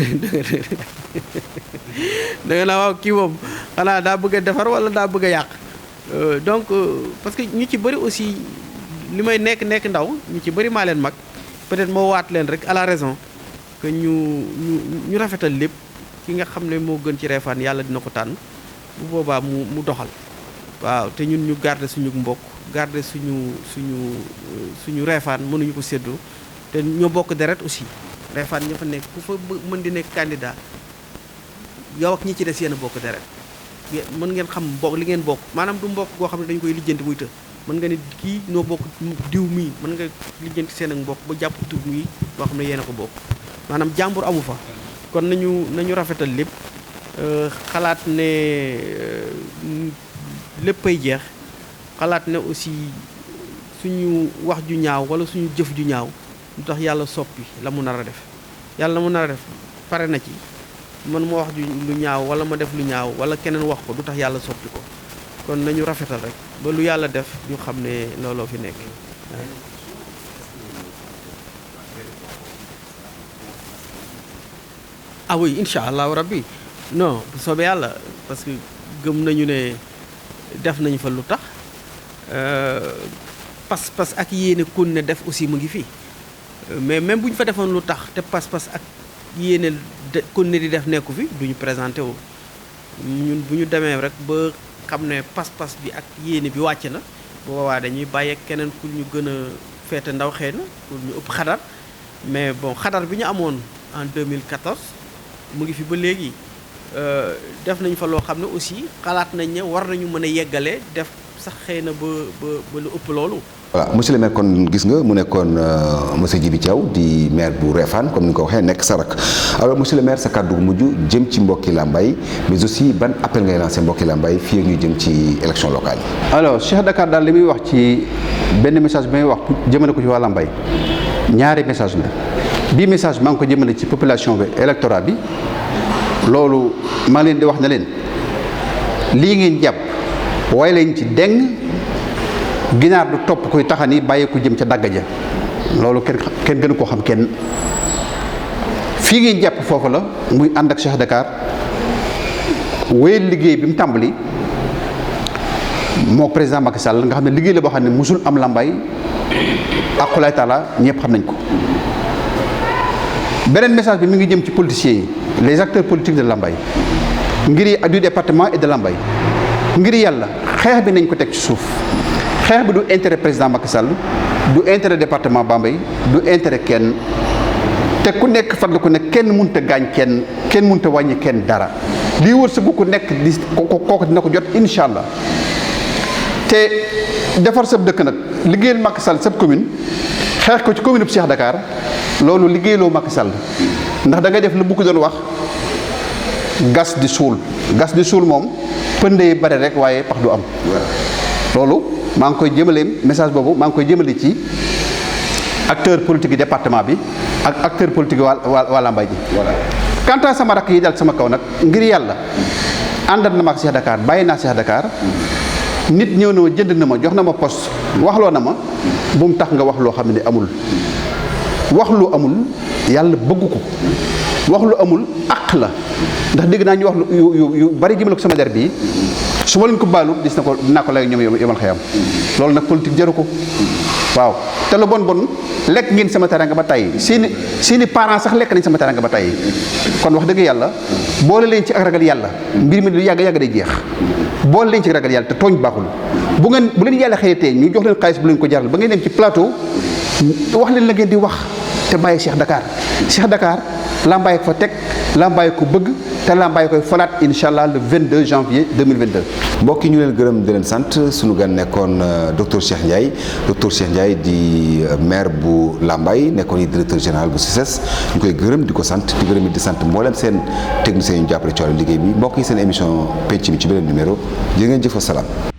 da nga naa waaw kii moom xanaa daa bëgg a defar wala daa bëgg a yàq donc parce que ñu ci bëri aussi li may nekk ndaw ñu ci bëri maa leen mag peut-être moo waat leen rek à la raison que ñu rafetal lépp ki nga xam ne moo gën ci Réfane yàlla dina ko tànn bu boobaa mu doxal waaw te ñun ñu garder suñu mbokk garder suñu Réfane mënuñu ko séddoo te ñoo bokk deret aussi Réfane ña fa nekk ku fa mën di nekk candidat yow ak ñi ci des yéen a bokk deret mën ngeen xam li ngeen bokk maanaam du mbokk goo xam ne dañu koy lijjanti muy të mën nga ne kii noo bokk diw mii mën nga lijjanti seen ak mbokk ba jàpp tur mii boo xam ne yéen a ko bokk maanaam jàmbur amu fa kon nañu rafetal lépp xalaat ne léppay jeex xalaat ne aussi suñu wax ju ñaaw wala suñu jëf ju ñaaw lu tax yàlla soppi la mu nar a def yàlla la mu nar a def pare na ci man ma wax lu ñaaw wala ma def lu ñaaw wala keneen wax ko du tax yàlla soppi ko kon nañu rafetal rek ba lu yàlla def ñu xam ne looloo fi nekk. ah oui incha allahu rabbi non bu soobee yàlla parce que gëm nañu ne def nañu fa lu tax pas-pas ak yéene kon ne def aussi mu ngi fii mais même bu ñu fa defoon lu tax te pas-pas ak yéene kon ne di def nekku fi duñu présenté wu ñun bu ñu demee rek ba xam ne pas-pas bi ak yéene bi wàcc na bu boobaa dañuy bàyyi ak keneen ku ñu gën a feete ndaw xëy na pour ñu ëpp xadar mais bon xadar bi ñu amoon en 2014 mu ngi fi ba léegi def nañ fa loo xam ne aussi xalaat nañ ne war nañu mën a yeggale def sax xëy na ba lu ëpp loolu. voilà monsieur le maire kon gis nga mu nekkoon monsieur Djibi Thiaw di maire bu Réfane comme ni nga ko waxee nekk sa rak alors monsieur le maire sa kàddu gu mujj jëm ci mbokki Lambaye mais aussi ban appel ngay lancé mbokki Lambaye fii ak ñu jëm ci élection locale yi. alors Cheikh Dakar daal li muy wax ci benn message bi muy wax jëmale ko ci waa Lambaye ñaari message la bii message maa ngi ko jëmale ci population bi électorat bi loolu maa ngi leen di wax ne leen lii ngeen jàpp waaye leen ci deng ginaar du topp kuy taxani bàyyi ko jëm ca dagg ja loolu kenn gënu koo xam kenn fii ngeen jàpp foofu la muy ànd ak Cheikh Dakar wéyal liggéey bi mu tàmbali moo président Macky Sall nga xam ne liggéey la boo xam ne musul am Lambaye aqulaay taala ñëpp xam nañ ko. beneen message bi mi ngi jëm ci politiciens yi les acteurs politiques de Lambaye du département et de Lambaye ngir yàlla xeex bi nañ ko teg ci suuf xeex bi du intérêt président Macky Sall du intérêt département Bambey du intérêt kenn te ku nekk farlu ko ne kenn mënut a gaañ kenn mënut a wàññi kenn dara lii wërsëgu ku nekk di kooku dina ko jot incha allah te defar sab dëkk nag liggéeyal Macky Sall sab commune xeex ko ci commune bu Cheikh Dakar loolu liggéeyloo Macky Sall ndax da ngay def lu bukki doon wax gas di suul moom pënde yi bare rek waaye pax du am loolu maa ngi koy jëmale message boobu maa ngi koy jëmale ci acteur politique yi département bi ak acteur politique waa Lambaye ji quant à sama rakk yi dal sama kaw nag ngir yàlla àndat na ma ak Cheikh Dakar bàyyi naa Cheikh Dakar nit ñëw na ma jënd na ma jox na ma poste waxloo na ma bu mu tax nga wax loo xam ne amul wax lu amul yàlla bëggu ko wax lu amul àq la ndax dégg naa ñu wax yu bari jëmale ko sama der bii su ma leen ko baalu gis na ko dinaa ko lay ñoom yomal xëyam loolu nag politique jaru ko waaw te lu bon lekk ngeen sama teranga ba tey seeni parents sax lekk nañ sama teranga ba tey kon wax dëgg yàlla boole leen ci ak ragal yàlla mbir mi lu yàgg day jeex boole leen ci ragal yàlla te tooñ baaxul bu leen yàlla xëyatee ñu jox leen xaalis bu leen ko jaral ba ngeen dem ci plateau wax leen la ngeen di wax te bàyyi Cheikh Dakar Lambaye fa teg Lambaye ko bëgg te Lambaye koy falaat incha allah le 22 janvier 2022. mbokk yi ñu leen gërëm di leen sant suñu gan nekkoon docteur Cheikh Ndiaye di maire bu Lambaye nekkoon yi directeur général bu CICES ñu koy gërëm di ko sant di gërëm di sant mboolem seen techniciens yu ñu jàppale ci wàllu liggéey bi mbokk yi seen émission penc mi ci beneen numéro jërë ngeen jëf wa salaam.